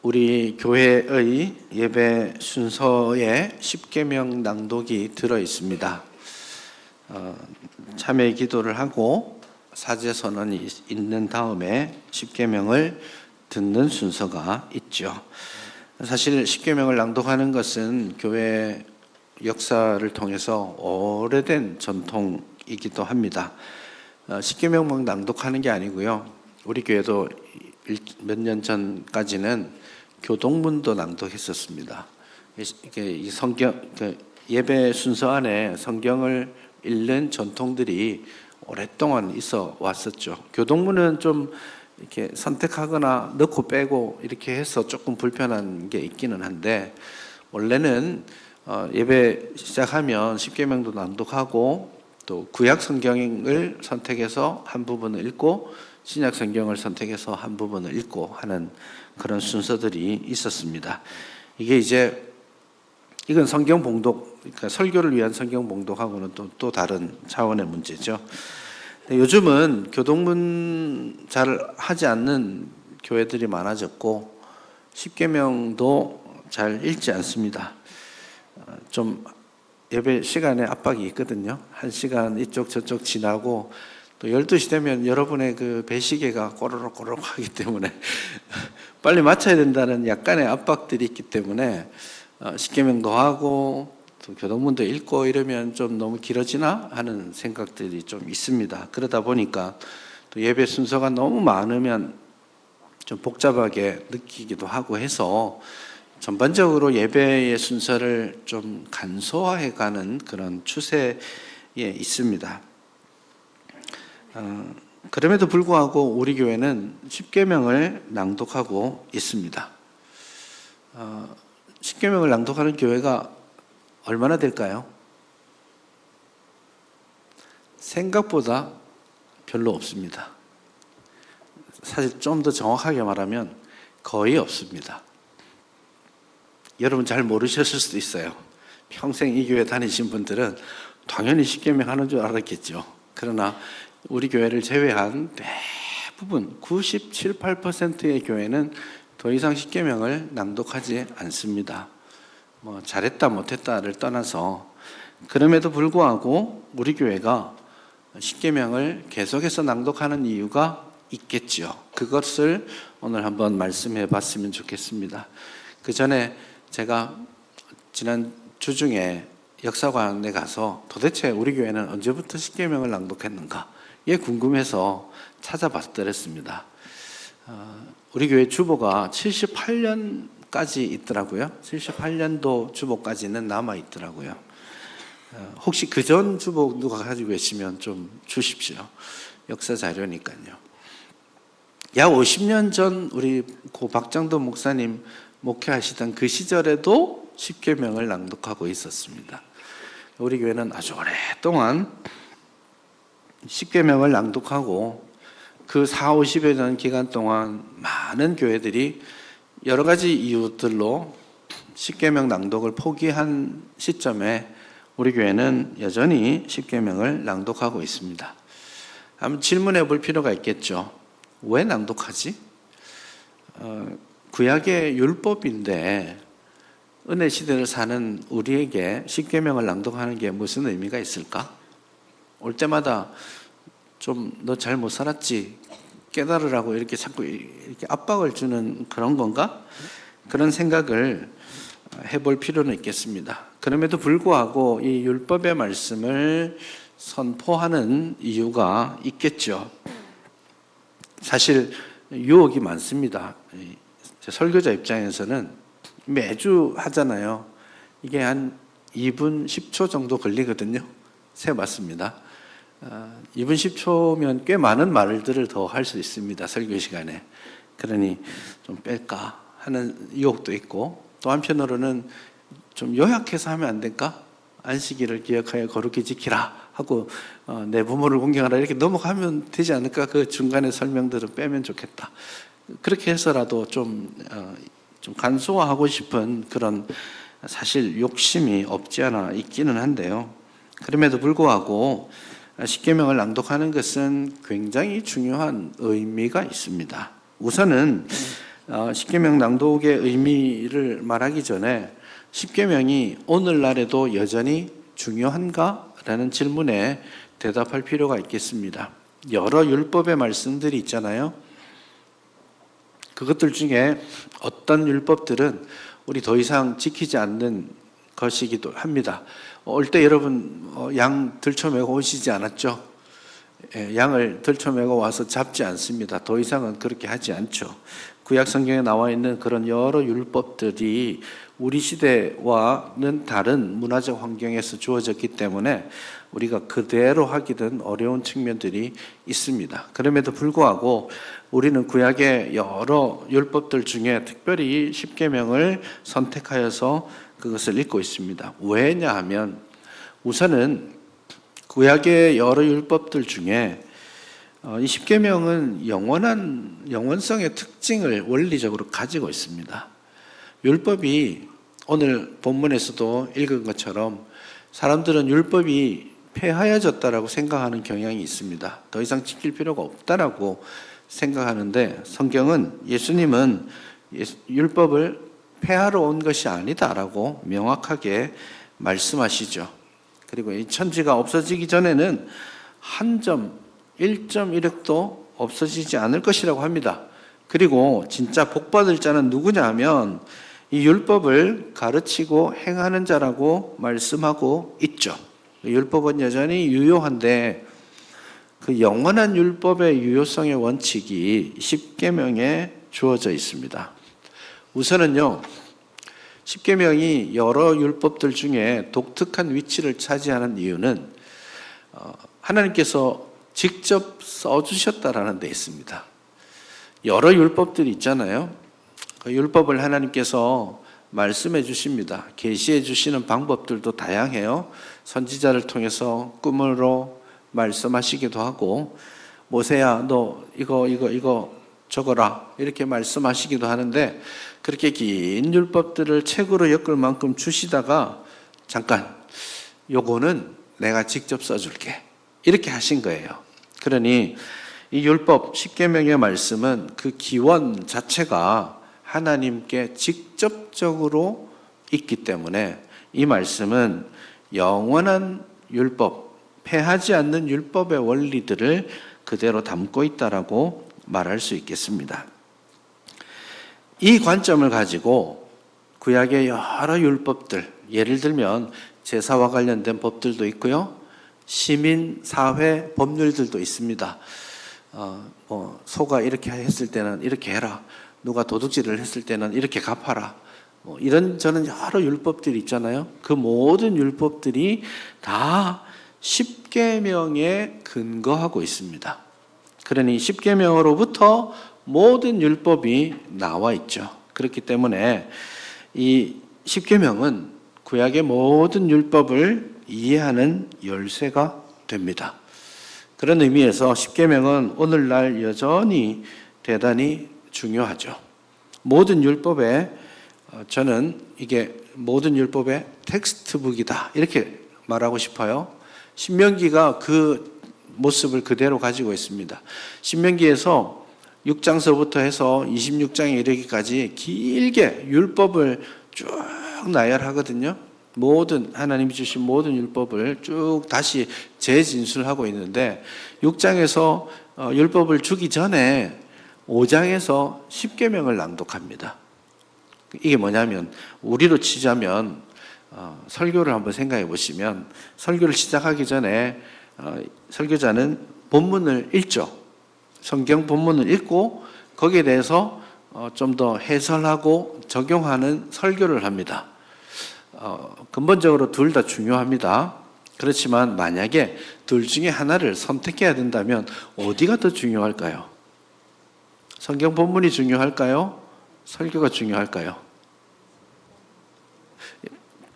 우리 교회의 예배 순서에 십계명 낭독이 들어 있습니다. 참회 기도를 하고 사제 선언이 있는 다음에 십계명을 듣는 순서가 있죠. 사실 십계명을 낭독하는 것은 교회 역사를 통해서 오래된 전통이기도 합니다. 십계명만 낭독하는 게 아니고요. 우리 교회도 몇 년 전까지는 교동문도 낭독했었습니다. 이 성경 예배 순서 안에 성경을 읽는 전통들이 오랫동안 있어 왔었죠. 교동문은 좀 이렇게 선택하거나 넣고 빼고 이렇게 해서 조금 불편한 게 있기는 한데, 원래는 예배 시작하면 십계명도 낭독하고 또 구약 성경을 선택해서 한 부분을 읽고 신약 성경을 선택해서 한 부분을 읽고 하는 그런 순서들이 있었습니다. 이건 성경 봉독, 그러니까 설교를 위한 성경 봉독하고는 또 다른 차원의 문제죠. 요즘은 교동문 잘 하지 않는 교회들이 많아졌고 십계명도 잘 읽지 않습니다. 좀 예배 시간에 압박이 있거든요. 1시간 이쪽 저쪽 지나고 또 12시 되면 여러분의 그 배시계가 꼬르륵꼬르륵 하기 때문에 빨리 마쳐야 된다는 약간의 압박들이 있기 때문에 십계명도 하고 또 교동문도 읽고 이러면 좀 너무 길어지나 하는 생각들이 좀 있습니다. 그러다 보니까 또 예배 순서가 너무 많으면 좀 복잡하게 느끼기도 하고 해서 전반적으로 예배의 순서를 좀 간소화해 가는 그런 추세에 있습니다. 그럼에도 불구하고 우리 교회는 십계명을 낭독하고 있습니다. 십계명을 낭독하는 교회가 얼마나 될까요? 생각보다 별로 없습니다. 사실 좀 더 정확하게 말하면 거의 없습니다. 여러분 잘 모르셨을 수도 있어요. 평생 이 교회 다니신 분들은 당연히 십계명 하는 줄 알았겠죠. 그러나 우리 교회를 제외한 대부분 97, 8%의 교회는 더 이상 십계명을 낭독하지 않습니다. 잘했다 못했다를 떠나서, 그럼에도 불구하고 우리 교회가 십계명을 계속해서 낭독하는 이유가 있겠죠. 그것을 오늘 한번 말씀해 봤으면 좋겠습니다. 그 전에 제가 지난 주 중에 역사관에 가서 도대체 우리 교회는 언제부터 십계명을 낭독했는가 궁금해서 찾아봤더랬습니다. 우리 교회 주보가 78년까지 있더라고요. 78년도 주보까지는 남아 있더라고요. 혹시 그전 주보 누가 가지고 계시면 좀 주십시오. 역사 자료니까요. 약 50년 전 우리 고 박장도 목사님 목회하시던 그 시절에도 십계명을 낭독하고 있었습니다. 우리 교회는 아주 오랫동안 십계명을 낭독하고 그 40, 50여 년 기간 동안 많은 교회들이 여러 가지 이유들로 십계명 낭독을 포기한 시점에 우리 교회는 여전히 십계명을 낭독하고 있습니다. 한번 질문해 볼 필요가 있겠죠. 왜 낭독하지? 구약의 율법인데 은혜 시대를 사는 우리에게 십계명을 낭독하는 게 무슨 의미가 있을까? 올 때마다 좀 너 잘 못 살았지? 깨달으라고 이렇게 자꾸 이렇게 압박을 주는 그런 건가? 그런 생각을 해볼 필요는 있겠습니다. 그럼에도 불구하고 이 율법의 말씀을 선포하는 이유가 있겠죠. 사실 유혹이 많습니다. 설교자 입장에서는 매주 하잖아요. 이게 한 2분 10초 정도 걸리거든요. 세봤습니다. 2분 10초면 꽤 많은 말들을 더 할 수 있습니다. 설교 시간에. 그러니 좀 뺄까 하는 유혹도 있고, 또 한편으로는 좀 요약해서 하면 안 될까? 안식일을 기억하여 거룩히 지키라 하고 내 부모를 공경하라 이렇게 넘어가면 되지 않을까? 그 중간에 설명들은 빼면 좋겠다. 그렇게 해서라도 좀 간소화하고 싶은 그런 사실 욕심이 없지 않아 있기는 한데요. 그럼에도 불구하고 십계명을 낭독하는 것은 굉장히 중요한 의미가 있습니다. 우선은 십계명 낭독의 의미를 말하기 전에 십계명이 오늘날에도 여전히 중요한가? 라는 질문에 대답할 필요가 있겠습니다. 여러 율법의 말씀들이 있잖아요. 그것들 중에 어떤 율법들은 우리 더 이상 지키지 않는 것이기도 합니다. 올 때 여러분 양 들쳐매고 오시지 않았죠? 양을 들쳐매고 와서 잡지 않습니다. 더 이상은 그렇게 하지 않죠. 구약 성경에 나와 있는 그런 여러 율법들이 우리 시대와는 다른 문화적 환경에서 주어졌기 때문에 우리가 그대로 하기는 어려운 측면들이 있습니다. 그럼에도 불구하고 우리는 구약의 여러 율법들 중에 특별히 십계명을 선택하여서 그것을 읽고 있습니다. 왜냐하면 우선은 구약의 여러 율법들 중에 이 십계명은 영원성의 특징을 원리적으로 가지고 있습니다. 율법이 오늘 본문에서도 읽은 것처럼 사람들은 율법이 폐하여졌다라고 생각하는 경향이 있습니다. 더 이상 지킬 필요가 없다라고 생각하는데 성경은 예수님은 율법을 폐하러 온 것이 아니다라고 명확하게 말씀하시죠. 그리고 이 천지가 없어지기 전에는 한 점, 1.1획도 없어지지 않을 것이라고 합니다. 그리고 진짜 복받을 자는 누구냐 하면 이 율법을 가르치고 행하는 자라고 말씀하고 있죠. 율법은 여전히 유효한데 그 영원한 율법의 유효성의 원칙이 십계명에 주어져 있습니다. 우선은요, 십계명이 여러 율법들 중에 독특한 위치를 차지하는 이유는 하나님께서 직접 써주셨다라는 데 있습니다. 여러 율법들이 있잖아요. 그 율법을 하나님께서 말씀해 주십니다. 계시해 주시는 방법들도 다양해요. 선지자를 통해서 꿈으로 말씀하시기도 하고 모세야 너 이거 적어라 이렇게 말씀하시기도 하는데 그렇게 긴 율법들을 책으로 엮을 만큼 주시다가 잠깐 요거는 내가 직접 써줄게 이렇게 하신 거예요. 그러니 이 율법 십계명의 말씀은 그 기원 자체가 하나님께 직접적으로 있기 때문에 이 말씀은 영원한 율법, 폐하지 않는 율법의 원리들을 그대로 담고 있다라고 말할 수 있겠습니다. 이 관점을 가지고 구약의 여러 율법들, 예를 들면 제사와 관련된 법들도 있고요, 시민 사회 법률들도 있습니다. 소가 이렇게 했을 때는 이렇게 해라. 누가 도둑질을 했을 때는 이렇게 갚아라. 이런저런 여러 율법들이 있잖아요. 그 모든 율법들이 다 십계명에 근거하고 있습니다. 그러니 십계명으로부터 모든 율법이 나와 있죠. 그렇기 때문에 이 십계명은 구약의 모든 율법을 이해하는 열쇠가 됩니다. 그런 의미에서 십계명은 오늘날 여전히 대단히 중요하죠. 모든 율법에 저는 이게 모든 율법의 텍스트북이다 이렇게 말하고 싶어요. 신명기가 그 모습을 그대로 가지고 있습니다. 신명기에서 6장서부터 해서 26장에 이르기까지 길게 율법을 쭉 나열하거든요. 모든 하나님이 주신 모든 율법을 쭉 다시 재진술하고 있는데 6장에서 율법을 주기 전에 5장에서 십계명을 낭독합니다. 이게 뭐냐면 우리로 치자면 설교를 한번 생각해 보시면 설교를 시작하기 전에 설교자는 본문을 읽죠. 성경 본문을 읽고 거기에 대해서 좀 더 해설하고 적용하는 설교를 합니다. 근본적으로 둘 다 중요합니다. 그렇지만 만약에 둘 중에 하나를 선택해야 된다면 어디가 더 중요할까요? 성경 본문이 중요할까요? 설교가 중요할까요?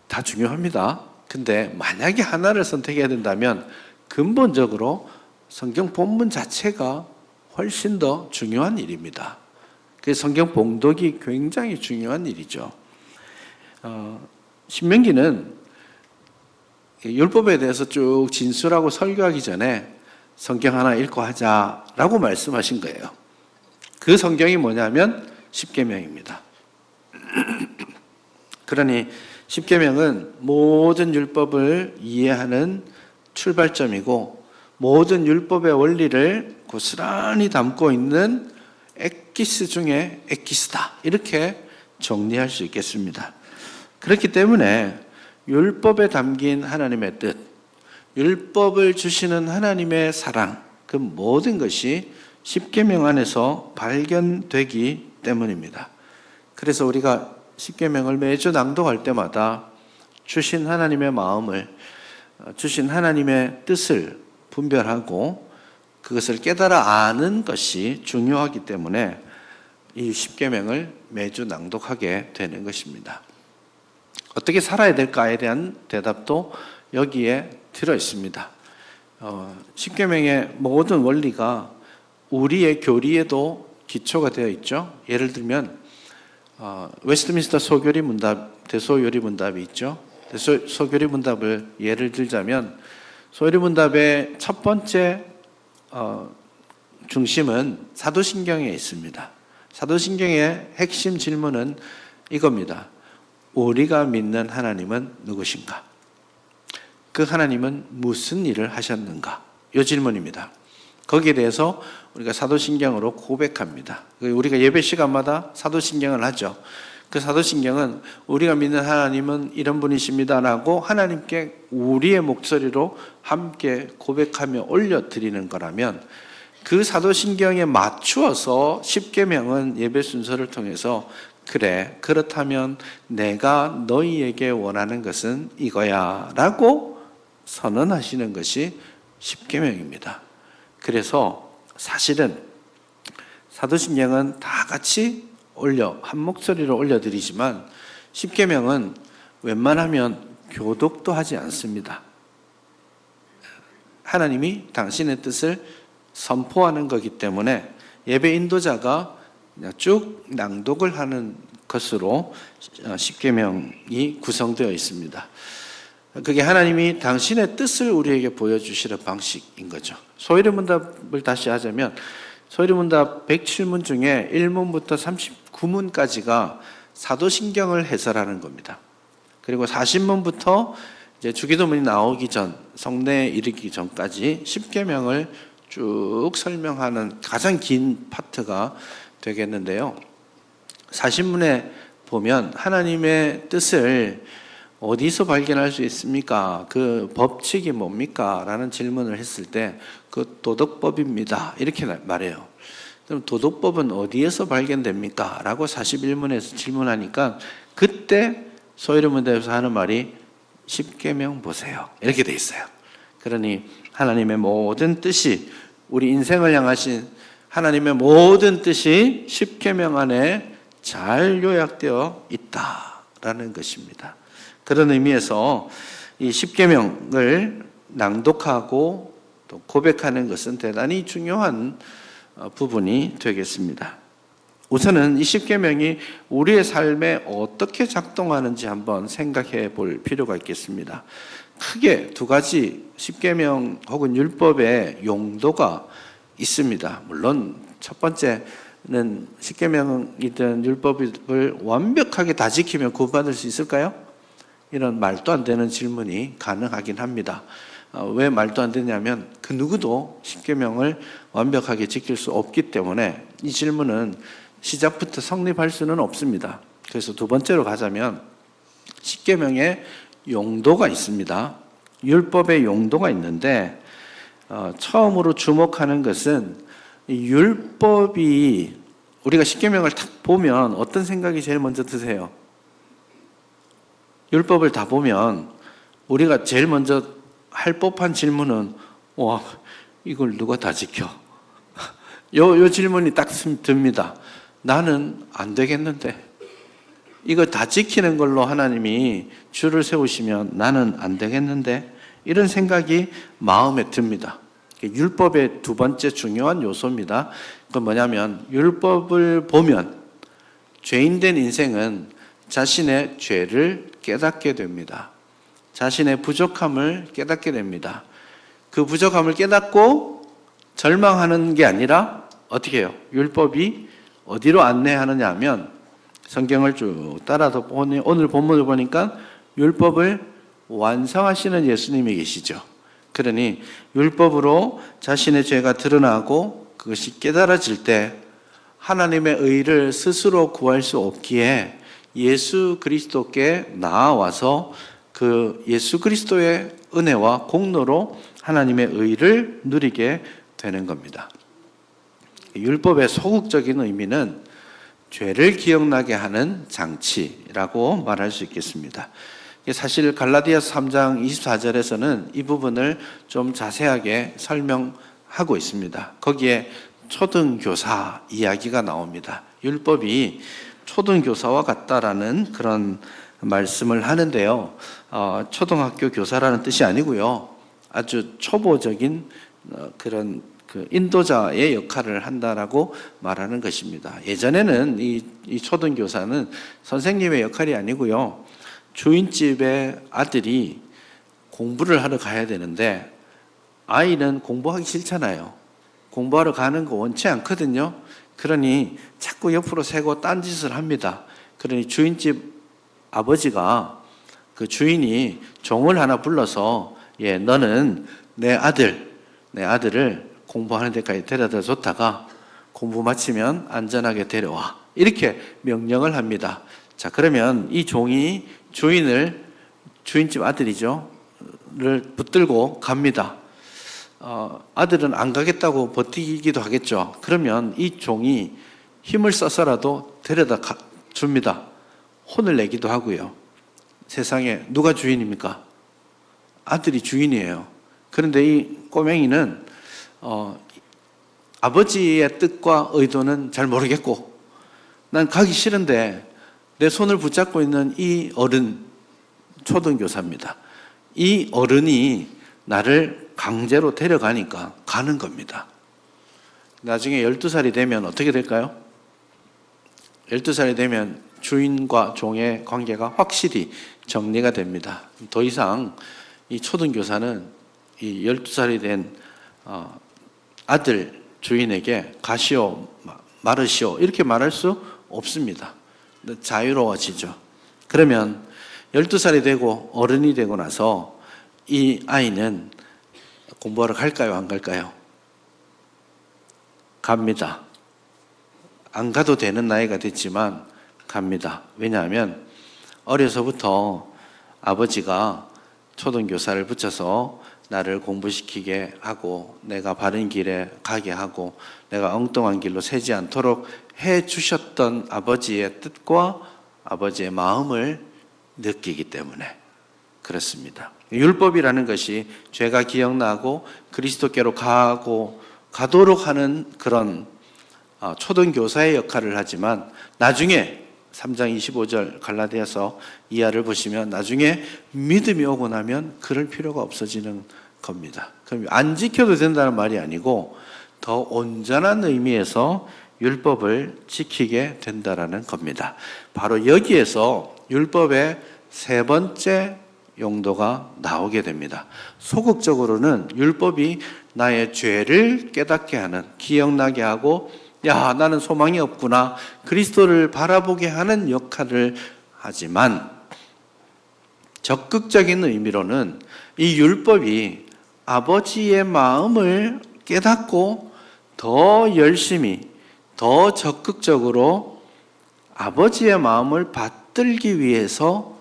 다 중요합니다. 근데 만약에 하나를 선택해야 된다면 근본적으로 성경 본문 자체가 훨씬 더 중요한 일입니다. 그래서 성경 봉독이 굉장히 중요한 일이죠. 신명기는 율법에 대해서 쭉 진술하고 설교하기 전에 성경 하나 읽고 하자라고 말씀하신 거예요. 그 성경이 뭐냐면 십계명입니다. 그러니 십계명은 모든 율법을 이해하는 출발점이고 모든 율법의 원리를 고스란히 담고 있는 엑기스 중에 엑기스다, 이렇게 정리할 수 있겠습니다. 그렇기 때문에 율법에 담긴 하나님의 뜻, 율법을 주시는 하나님의 사랑, 그 모든 것이 십계명 안에서 발견되기 때문입니다. 그래서 우리가 십계명을 매주 낭독할 때마다 주신 하나님의 마음을, 주신 하나님의 뜻을 분별하고 그것을 깨달아 아는 것이 중요하기 때문에 이 십계명을 매주 낭독하게 되는 것입니다. 어떻게 살아야 될까에 대한 대답도 여기에 들어 있습니다. 십계명의 모든 원리가 우리의 교리에도 기초가 되어 있죠. 예를 들면 웨스트민스터 소교리 문답, 대소요리 문답이 있죠. 소교리 문답을 예를 들자면 소요리 문답의 첫 번째 중심은 사도신경에 있습니다. 사도신경의 핵심 질문은 이겁니다. 우리가 믿는 하나님은 누구신가? 그 하나님은 무슨 일을 하셨는가? 이 질문입니다. 거기에 대해서 우리가 사도신경으로 고백합니다. 우리가 예배 시간마다 사도신경을 하죠. 그 사도신경은 우리가 믿는 하나님은 이런 분이십니다라고 하나님께 우리의 목소리로 함께 고백하며 올려드리는 거라면, 그 사도신경에 맞추어서 십계명은 예배 순서를 통해서 그래, 그렇다면 내가 너희에게 원하는 것은 이거야 라고 선언하시는 것이 십계명입니다. 그래서 사실은 사도신경은 다 같이 한 목소리로 올려드리지만 십계명은 웬만하면 교독도 하지 않습니다. 하나님이 당신의 뜻을 선포하는 거기 때문에 예배 인도자가 그냥 쭉 낭독을 하는 것으로 십계명이 구성되어 있습니다. 그게 하나님이 당신의 뜻을 우리에게 보여주시는 방식인 거죠. 소요리 문답을 다시 하자면 소요리 문답 107문 중에 1문부터 39문까지가 사도신경을 해설하는 겁니다. 그리고 40문부터 이제 주기도문이 나오기 전, 성례에 이르기 전까지 십계명을 쭉 설명하는 가장 긴 파트가 되겠는데요. 40문에 보면 하나님의 뜻을 어디서 발견할 수 있습니까? 그 법칙이 뭡니까? 라는 질문을 했을 때 그 도덕법입니다, 이렇게 말해요. 그럼 도덕법은 어디에서 발견됩니까? 라고 41문에서 질문하니까 그때 소요리 문답에서 하는 말이 십계명 보세요, 이렇게 돼 있어요. 그러니 하나님의 모든 뜻이, 우리 인생을 향하신 하나님의 모든 뜻이 십계명 안에 잘 요약되어 있다라는 것입니다. 그런 의미에서 이 십계명을 낭독하고 또 고백하는 것은 대단히 중요한 부분이 되겠습니다. 우선은 이 십계명이 우리의 삶에 어떻게 작동하는지 한번 생각해 볼 필요가 있겠습니다. 크게 두 가지 십계명 혹은 율법의 용도가 있습니다. 물론 첫 번째는 십계명이든 율법을 완벽하게 다 지키면 구원받을 수 있을까요? 이런 말도 안 되는 질문이 가능하긴 합니다. 왜 말도 안 되냐면 그 누구도 십계명을 완벽하게 지킬 수 없기 때문에 이 질문은 시작부터 성립할 수는 없습니다. 그래서 두 번째로 가자면 십계명의 용도가 있습니다. 율법의 용도가 있는데 처음으로 주목하는 것은 율법이, 우리가 십계명을 딱 보면 어떤 생각이 제일 먼저 드세요? 율법을 다 보면 우리가 제일 먼저 할 법한 질문은 와, 이걸 누가 다 지켜? 요 질문이 딱 듭니다. 나는 안 되겠는데, 이거 다 지키는 걸로 하나님이 줄을 세우시면 나는 안 되겠는데, 이런 생각이 마음에 듭니다. 율법의 두 번째 중요한 요소입니다. 그건 뭐냐면 율법을 보면 죄인된 인생은 자신의 죄를 깨닫게 됩니다. 자신의 부족함을 깨닫게 됩니다. 그 부족함을 깨닫고 절망하는 게 아니라 어떻게 해요? 율법이 어디로 안내하느냐 하면 성경을 쭉 따라서 보니 오늘 본문을 보니까 율법을 완성하시는 예수님이 계시죠. 그러니 율법으로 자신의 죄가 드러나고 그것이 깨달아질 때 하나님의 의를 스스로 구할 수 없기에 예수 그리스도께 나아와서 그 예수 그리스도의 은혜와 공로로 하나님의 의를 누리게 되는 겁니다. 율법의 소극적인 의미는 죄를 기억나게 하는 장치라고 말할 수 있겠습니다. 사실 갈라디아서 3장 24절에서는 이 부분을 좀 자세하게 설명하고 있습니다. 거기에 초등교사 이야기가 나옵니다. 율법이 초등교사와 같다라는 그런 말씀을 하는데요. 초등학교 교사라는 뜻이 아니고요. 아주 초보적인 그런 그 인도자의 역할을 한다라고 말하는 것입니다. 예전에는 이 초등교사는 선생님의 역할이 아니고요. 주인집의 아들이 공부를 하러 가야 되는데 아이는 공부하기 싫잖아요. 공부하러 가는 거 원치 않거든요. 그러니 자꾸 옆으로 새고 딴짓을 합니다. 그러니 주인집 아버지가 그 주인이 종을 하나 불러서 너는 내 아들을 공부하는 데까지 데려다 줬다가 공부 마치면 안전하게 데려와. 이렇게 명령을 합니다. 자, 그러면 이 종이 주인집 아들이죠. 를 붙들고 갑니다. 아들은 안 가겠다고 버티기도 하겠죠. 그러면 이 종이 힘을 써서라도 데려다 줍니다. 혼을 내기도 하고요. 세상에 누가 주인입니까? 아들이 주인이에요. 그런데 이 꼬맹이는 아버지의 뜻과 의도는 잘 모르겠고 난 가기 싫은데 내 손을 붙잡고 있는 이 어른, 초등교사입니다. 이 어른이 나를 강제로 데려가니까 가는 겁니다. 나중에 12살이 되면 어떻게 될까요? 12살이 되면 주인과 종의 관계가 확실히 정리가 됩니다. 더 이상 이 초등교사는 이 12살이 된 아들 주인에게 가시오, 마르시오 이렇게 말할 수 없습니다. 자유로워지죠. 그러면 12살이 되고 어른이 되고 나서 이 아이는 공부하러 갈까요? 안 갈까요? 갑니다. 안 가도 되는 나이가 됐지만 갑니다. 왜냐하면 어려서부터 아버지가 초등교사를 붙여서 나를 공부시키게 하고 내가 바른 길에 가게 하고 내가 엉뚱한 길로 새지 않도록 해 주셨던 아버지의 뜻과 아버지의 마음을 느끼기 때문에 그렇습니다. 율법이라는 것이 죄가 기억나고 그리스도께로 가도록 하는 그런 초등교사의 역할을 하지만 나중에 3장 25절 갈라디아서 이하를 보시면 나중에 믿음이 오고 나면 그럴 필요가 없어지는 겁니다. 그럼 안 지켜도 된다는 말이 아니고 더 온전한 의미에서 율법을 지키게 된다라는 겁니다. 바로 여기에서 율법의 세 번째 용도가 나오게 됩니다. 소극적으로는 율법이 나의 죄를 깨닫게 하는, 기억나게 하고 야, 나는 소망이 없구나. 그리스도를 바라보게 하는 역할을 하지만 적극적인 의미로는 이 율법이 아버지의 마음을 깨닫고 더 열심히, 더 적극적으로 아버지의 마음을 받들기 위해서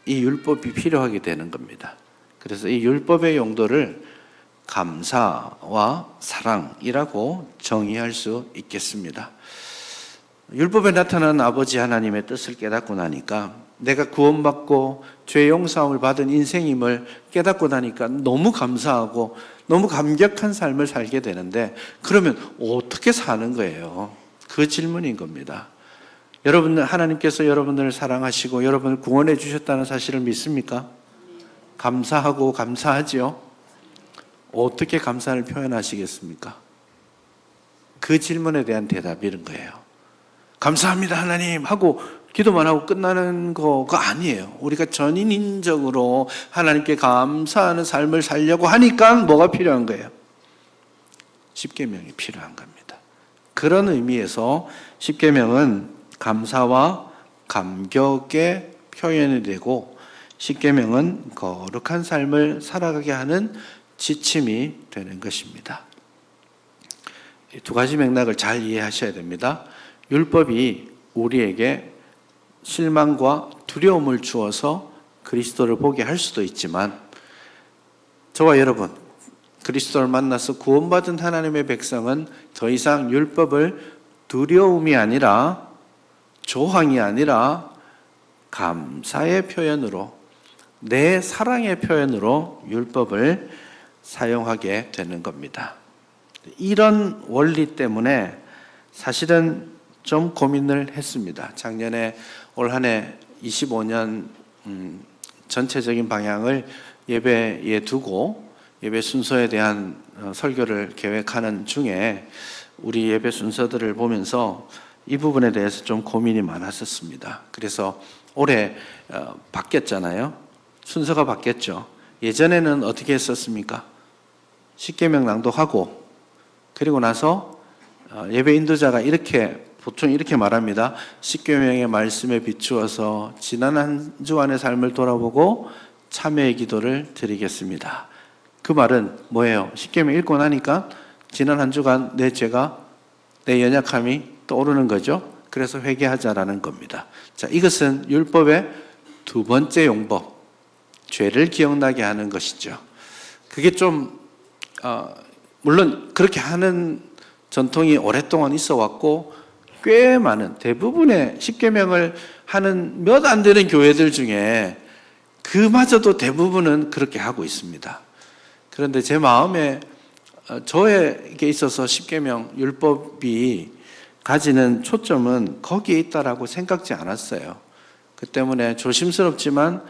이 율법이 필요하게 되는 겁니다. 그래서 이 율법의 용도를 감사와 사랑이라고 정의할 수 있겠습니다. 율법에 나타난 아버지 하나님의 뜻을 깨닫고 나니까 내가 구원받고 죄 용서함을 받은 인생임을 깨닫고 나니까 너무 감사하고 너무 감격한 삶을 살게 되는데 그러면 어떻게 사는 거예요? 그 질문인 겁니다. 여러분들 하나님께서 여러분들을 사랑하시고 여러분을 구원해 주셨다는 사실을 믿습니까? 감사하고 감사하지요? 어떻게 감사를 표현하시겠습니까? 그 질문에 대한 대답이 이런 거예요. 감사합니다 하나님 하고 기도만 하고 끝나는 거가 아니에요. 우리가 전인적으로 하나님께 감사하는 삶을 살려고 하니까 뭐가 필요한 거예요? 십계명이 필요한 겁니다. 그런 의미에서 십계명은 감사와 감격의 표현이 되고 십계명은 거룩한 삶을 살아가게 하는 지침이 되는 것입니다. 두 가지 맥락을 잘 이해하셔야 됩니다. 율법이 우리에게 실망과 두려움을 주어서 그리스도를 보게 할 수도 있지만 저와 여러분 그리스도를 만나서 구원받은 하나님의 백성은 더 이상 율법을 두려움이 아니라 조항이 아니라 감사의 표현으로 내 사랑의 표현으로 율법을 사용하게 되는 겁니다. 이런 원리 때문에 사실은 좀 고민을 했습니다. 작년에 올 한 해 25년 전체적인 방향을 예배에 두고 예배 순서에 대한 설교를 계획하는 중에 우리 예배 순서들을 보면서 이 부분에 대해서 좀 고민이 많았었습니다. 그래서 올해 바뀌었잖아요. 순서가 바뀌었죠. 예전에는 어떻게 했었습니까? 십계명 낭독하고 그리고 나서 예배 인도자가 보통 이렇게 말합니다. 십계명의 말씀에 비추어서 지난 한 주간의 삶을 돌아보고 참회의 기도를 드리겠습니다. 그 말은 뭐예요? 십계명 읽고 나니까 지난 한 주간 내 죄가 내 연약함이 떠오르는 거죠. 그래서 회개하자라는 겁니다. 자, 이것은 율법의 두 번째 용법, 죄를 기억나게 하는 것이죠. 그게 좀 물론 그렇게 하는 전통이 오랫동안 있어 왔고 꽤 많은 대부분의 십계명을 하는 몇 안 되는 교회들 중에 그마저도 대부분은 그렇게 하고 있습니다. 그런데 제 마음에 저에게 있어서 십계명 율법이 가지는 초점은 거기에 있다라고 생각지 않았어요. 그 때문에 조심스럽지만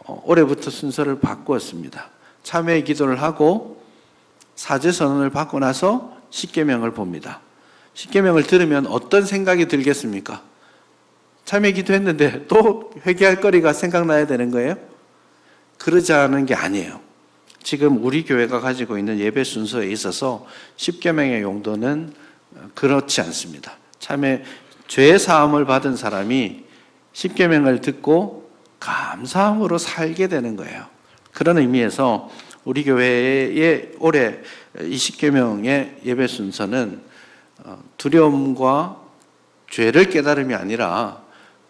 올해부터 순서를 바꾸었습니다. 참회의 기도를 하고 사죄선언을 받고 나서 십계명을 봅니다. 십계명을 들으면 어떤 생각이 들겠습니까? 참회 기도했는데 또 회개할 거리가 생각나야 되는 거예요? 그러지 않은 게 아니에요. 지금 우리 교회가 가지고 있는 예배 순서에 있어서 십계명의 용도는 그렇지 않습니다. 참회 죄 사함을 받은 사람이 십계명을 듣고 감사함으로 살게 되는 거예요. 그런 의미에서 우리 교회의 올해 이 십계명의 예배 순서는 두려움과 죄를 깨달음이 아니라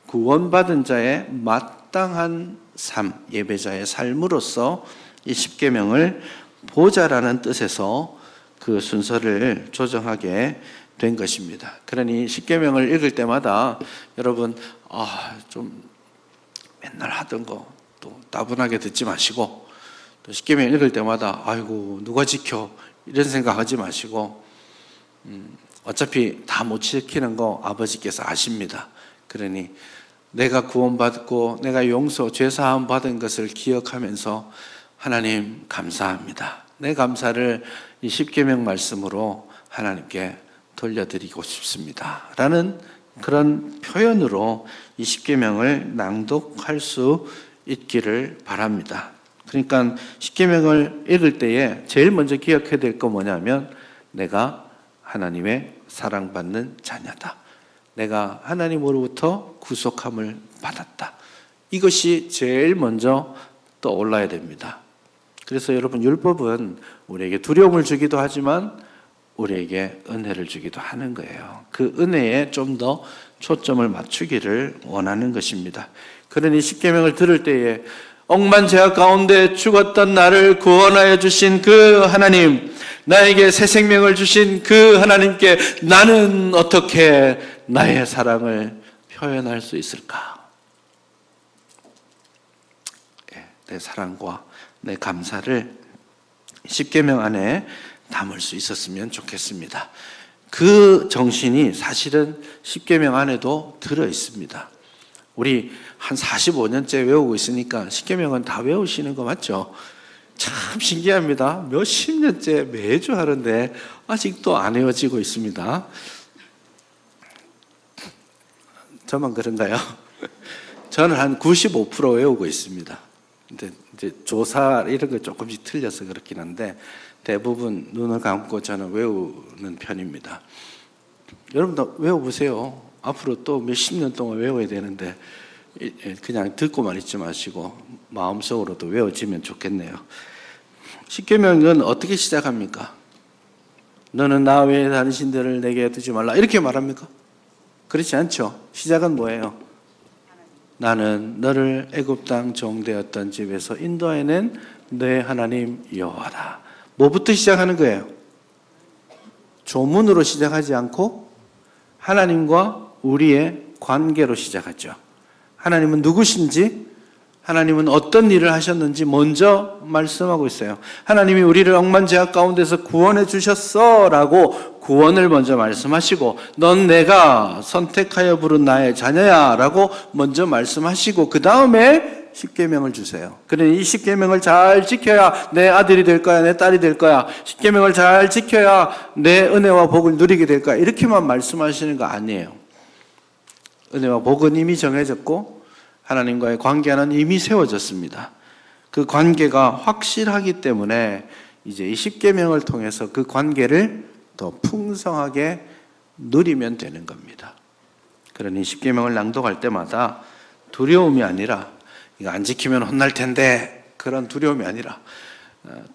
구원받은 자의 마땅한 삶, 예배자의 삶으로서 이 십계명을 보자라는 뜻에서 그 순서를 조정하게 된 것입니다. 그러니 십계명을 읽을 때마다 여러분 좀 맨날 하던 거 또 따분하게 듣지 마시고 또 십계명 읽을 때마다 아이고 누가 지켜 이런 생각하지 마시고 어차피 다 못 지키는 거 아버지께서 아십니다. 그러니 내가 구원받고 내가 용서 죄사함 받은 것을 기억하면서 하나님 감사합니다. 내 감사를 이 십계명 말씀으로 하나님께 돌려드리고 싶습니다. 라는 그런 표현으로 이 십계명을 낭독할 수 있기를 바랍니다. 그러니까 십계명을 읽을 때에 제일 먼저 기억해야 될 거 뭐냐면 내가 하나님의 사랑받는 자녀다. 내가 하나님으로부터 구속함을 받았다. 이것이 제일 먼저 떠올라야 됩니다. 그래서 여러분 율법은 우리에게 두려움을 주기도 하지만 우리에게 은혜를 주기도 하는 거예요. 그 은혜에 좀 더 초점을 맞추기를 원하는 것입니다. 그러니 십계명을 들을 때에 억만 죄악 가운데 죽었던 나를 구원하여 주신 그 하나님, 나에게 새 생명을 주신 그 하나님께 나는 어떻게 나의 사랑을 표현할 수 있을까? 내 사랑과 내 감사를 십계명 안에 담을 수 있었으면 좋겠습니다. 그 정신이 사실은 십계명 안에도 들어 있습니다. 우리 한 45년째 외우고 있으니까 십계명은 다 외우시는 거 맞죠? 참 신기합니다. 몇십 년째 매주 하는데 아직도 안 외워지고 있습니다. 저만 그런가요? 저는 한 95% 외우고 있습니다. 근데 이제 조사 이런 거 조금씩 틀려서 그렇긴 한데 대부분 눈을 감고 저는 외우는 편입니다. 여러분도 외워보세요. 앞으로 또 몇십 년 동안 외워야 되는데 그냥 듣고만 있지 마시고 마음속으로도 외워지면 좋겠네요. 십계명은 어떻게 시작합니까? 너는 나 외에 다른 신들을 내게 두지 말라 이렇게 말합니까? 그렇지 않죠. 시작은 뭐예요? 나는 너를 애굽 땅 종되었던 집에서 인도해낸 내 하나님 여호와라. 뭐부터 시작하는 거예요? 조문으로 시작하지 않고 하나님과 우리의 관계로 시작하죠. 하나님은 누구신지, 하나님은 어떤 일을 하셨는지 먼저 말씀하고 있어요. 하나님이 우리를 억만제약 가운데서 구원해 주셨어 라고 구원을 먼저 말씀하시고, 넌 내가 선택하여 부른 나의 자녀야 라고 먼저 말씀하시고, 그 다음에 십계명을 주세요. 그러니 이 십계명을 잘 지켜야 내 아들이 될 거야, 내 딸이 될 거야. 십계명을 잘 지켜야 내 은혜와 복을 누리게 될 거야. 이렇게만 말씀하시는 거 아니에요. 은혜와 복은 이미 정해졌고 하나님과의 관계는 이미 세워졌습니다. 그 관계가 확실하기 때문에 이제 이 십계명을 통해서 그 관계를 더 풍성하게 누리면 되는 겁니다. 그러니 십계명을 낭독할 때마다 두려움이 아니라 이거 안 지키면 혼날 텐데 그런 두려움이 아니라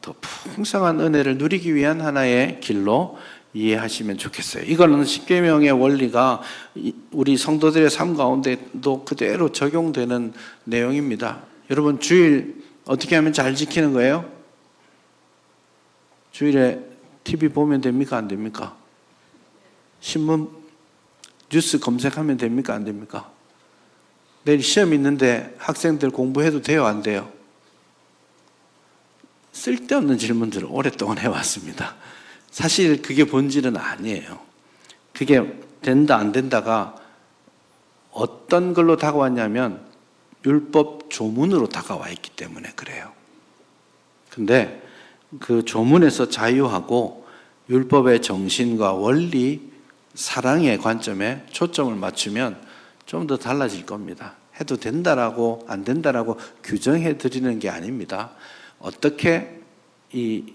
더 풍성한 은혜를 누리기 위한 하나의 길로 이해하시면 좋겠어요. 이거는 십계명의 원리가 우리 성도들의 삶 가운데도 그대로 적용되는 내용입니다. 여러분 주일 어떻게 하면 잘 지키는 거예요? 주일에 TV 보면 됩니까? 안 됩니까? 신문 뉴스 검색하면 됩니까? 안 됩니까? 내일 시험 있는데 학생들 공부해도 돼요? 안 돼요? 쓸데없는 질문들을 오랫동안 해왔습니다. 사실 그게 본질은 아니에요. 그게 된다 안 된다가 어떤 걸로 다가왔냐면 율법 조문으로 다가와 있기 때문에 그래요. 근데 그 조문에서 자유하고 율법의 정신과 원리, 사랑의 관점에 초점을 맞추면 좀 더 달라질 겁니다. 해도 된다라고 안 된다라고 규정해 드리는 게 아닙니다. 어떻게 이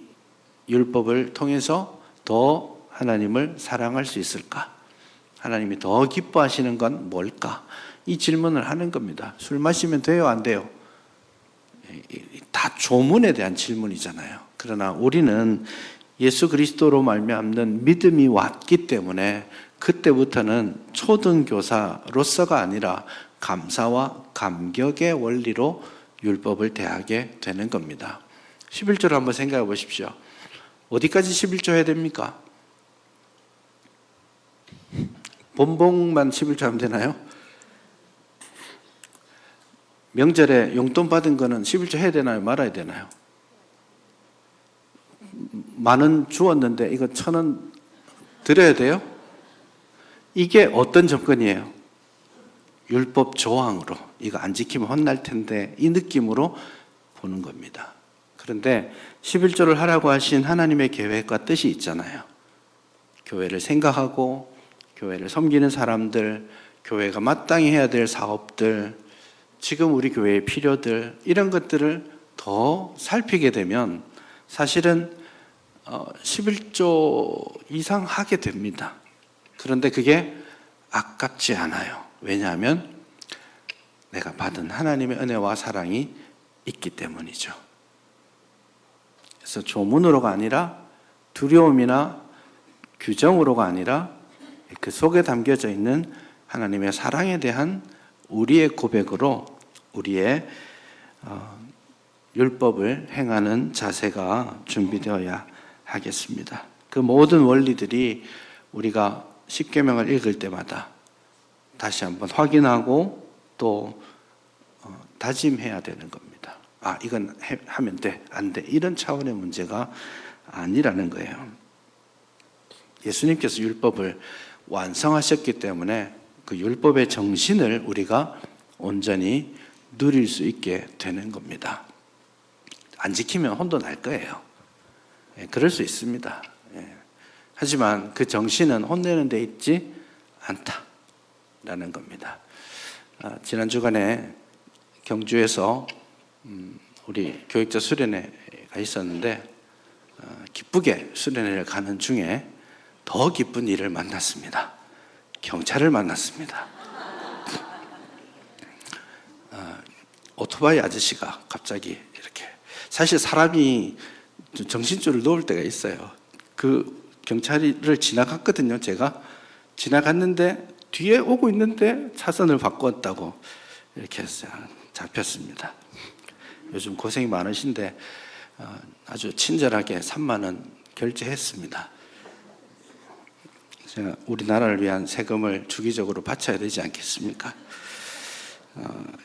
율법을 통해서 더 하나님을 사랑할 수 있을까? 하나님이 더 기뻐하시는 건 뭘까? 이 질문을 하는 겁니다. 술 마시면 돼요? 안 돼요? 다 조문에 대한 질문이잖아요. 그러나 우리는 예수 그리스도로 말미암는 믿음이 왔기 때문에 그때부터는 초등교사로서가 아니라 감사와 감격의 원리로 율법을 대하게 되는 겁니다. 11조를 한번 생각해 보십시오. 어디까지 11조 해야 됩니까? 본봉만 11조 하면 되나요? 명절에 용돈 받은 거는 11조 해야 되나요? 말아야 되나요? 10,000원 주었는데 이거 1,000원 드려야 돼요? 이게 어떤 접근이에요? 율법 조항으로 이거 안 지키면 혼날 텐데 이 느낌으로 보는 겁니다. 그런데 11조를 하라고 하신 하나님의 계획과 뜻이 있잖아요. 교회를 생각하고 교회를 섬기는 사람들, 교회가 마땅히 해야 될 사업들, 지금 우리 교회의 필요들 이런 것들을 더 살피게 되면 사실은 11조 이상 하게 됩니다. 그런데 그게 아깝지 않아요. 왜냐하면 내가 받은 하나님의 은혜와 사랑이 있기 때문이죠. 그래서 조문으로가 아니라 두려움이나 규정으로가 아니라 그 속에 담겨져 있는 하나님의 사랑에 대한 우리의 고백으로 우리의 율법을 행하는 자세가 준비되어야 하겠습니다. 그 모든 원리들이 우리가 십계명을 읽을 때마다 다시 한번 확인하고 또 다짐해야 되는 겁니다. 아, 이건 하면 돼, 안 돼. 이런 차원의 문제가 아니라는 거예요. 예수님께서 율법을 완성하셨기 때문에 그 율법의 정신을 우리가 온전히 누릴 수 있게 되는 겁니다. 안 지키면 혼도 날 거예요. 그럴 수 있습니다. 하지만 그 정신은 혼내는 데 있지 않다라는 겁니다. 지난 주간에 경주에서 우리 교육자 수련회가 있었는데 기쁘게 수련회를 가는 중에 더 기쁜 일을 만났습니다. 경찰을 만났습니다. 오토바이 아저씨가 갑자기 이렇게, 사실 사람이 정신줄을 놓을 때가 있어요. 그 경찰을 지나갔거든요. 제가 지나갔는데 뒤에 오고 있는데 차선을 바꿨다고 이렇게 해서 잡혔습니다. 요즘 고생이 많으신데 아주 친절하게 3만 원 결제했습니다. 제가 우리나라를 위한 세금을 주기적으로 바쳐야 되지 않겠습니까?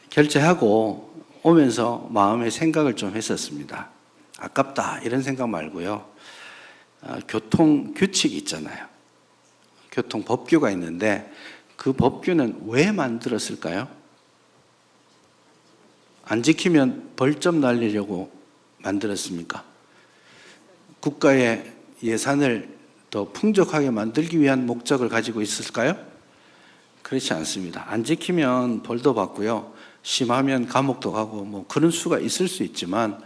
결제하고 오면서 마음의 생각을 좀 했었습니다. 아깝다 이런 생각 말고요. 교통 규칙이 있잖아요. 교통 법규가 있는데 그 법규는 왜 만들었을까요? 안 지키면 벌점 날리려고 만들었습니까? 국가의 예산을 더 풍족하게 만들기 위한 목적을 가지고 있을까요? 그렇지 않습니다. 안 지키면 벌도 받고요. 심하면 감옥도 가고 뭐 그런 수가 있을 수 있지만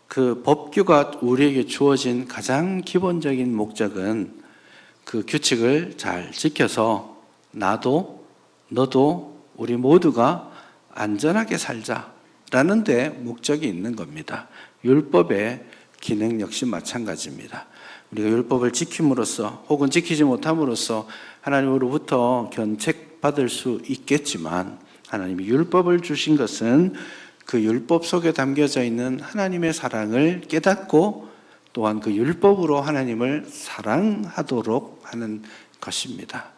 그 법규가 우리에게 주어진 가장 기본적인 목적은 그 규칙을 잘 지켜서 나도 너도 우리 모두가 안전하게 살자라는 데 목적이 있는 겁니다. 율법의 기능 역시 마찬가지입니다. 우리가 율법을 지킴으로써 혹은 지키지 못함으로써 하나님으로부터 견책받을 수 있겠지만 하나님이 율법을 주신 것은 그 율법 속에 담겨져 있는 하나님의 사랑을 깨닫고 또한 그 율법으로 하나님을 사랑하도록 하는 것입니다.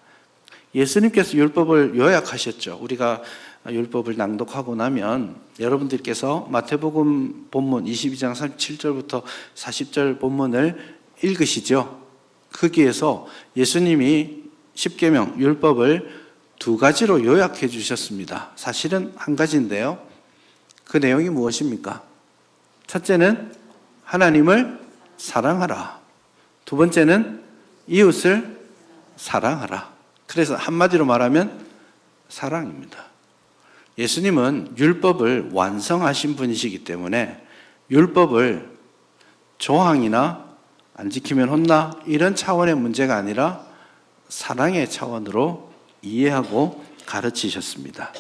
예수님께서 율법을 요약하셨죠. 우리가 율법을 낭독하고 나면 여러분들께서 마태복음 본문 22장 37절부터 40절 본문을 읽으시죠. 거기에서 예수님이 십계명 율법을 두 가지로 요약해 주셨습니다. 사실은 한 가지인데요. 그 내용이 무엇입니까? 첫째는 하나님을 사랑하라. 두 번째는 이웃을 사랑하라. 그래서 한마디로 말하면 사랑입니다. 예수님은 율법을 완성하신 분이시기 때문에 율법을 조항이나 안 지키면 혼나 이런 차원의 문제가 아니라 사랑의 차원으로 이해하고 가르치셨습니다.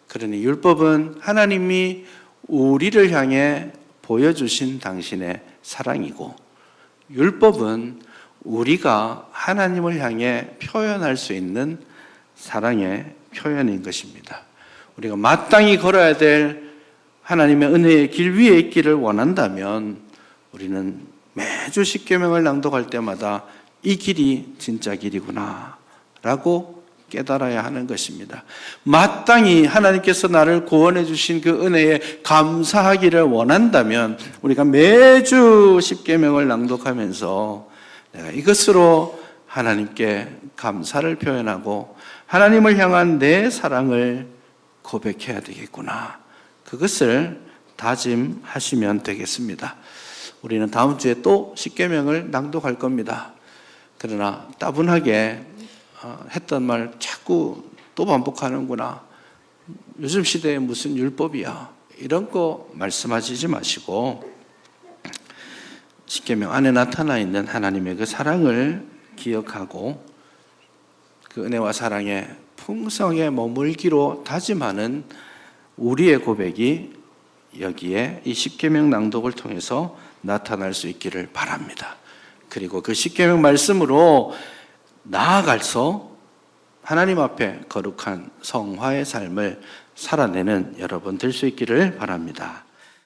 그러니 율법은 하나님이 우리를 향해 보여주신 당신의 사랑이고 율법은 우리가 하나님을 향해 표현할 수 있는 사랑의 표현인 것입니다. 우리가 마땅히 걸어야 될 하나님의 은혜의 길 위에 있기를 원한다면 우리는 매주 십계명을 낭독할 때마다 이 길이 진짜 길이구나 라고 깨달아야 하는 것입니다. 마땅히 하나님께서 나를 구원해 주신 그 은혜에 감사하기를 원한다면 우리가 매주 십계명을 낭독하면서 내가 이것으로 하나님께 감사를 표현하고 하나님을 향한 내 사랑을 고백해야 되겠구나. 그것을 다짐하시면 되겠습니다. 우리는 다음 주에 또 십계명을 낭독할 겁니다. 그러나 따분하게 했던 말 자꾸 또 반복하는구나. 요즘 시대에 무슨 율법이야. 이런 거 말씀하시지 마시고 십계명 안에 나타나 있는 하나님의 그 사랑을 기억하고 그 은혜와 사랑의 풍성에 머물기로 다짐하는 우리의 고백이 여기에 이 십계명 낭독을 통해서 나타날 수 있기를 바랍니다. 그리고 그 십계명 말씀으로 나아가서 하나님 앞에 거룩한 성화의 삶을 살아내는 여러분 될 수 있기를 바랍니다.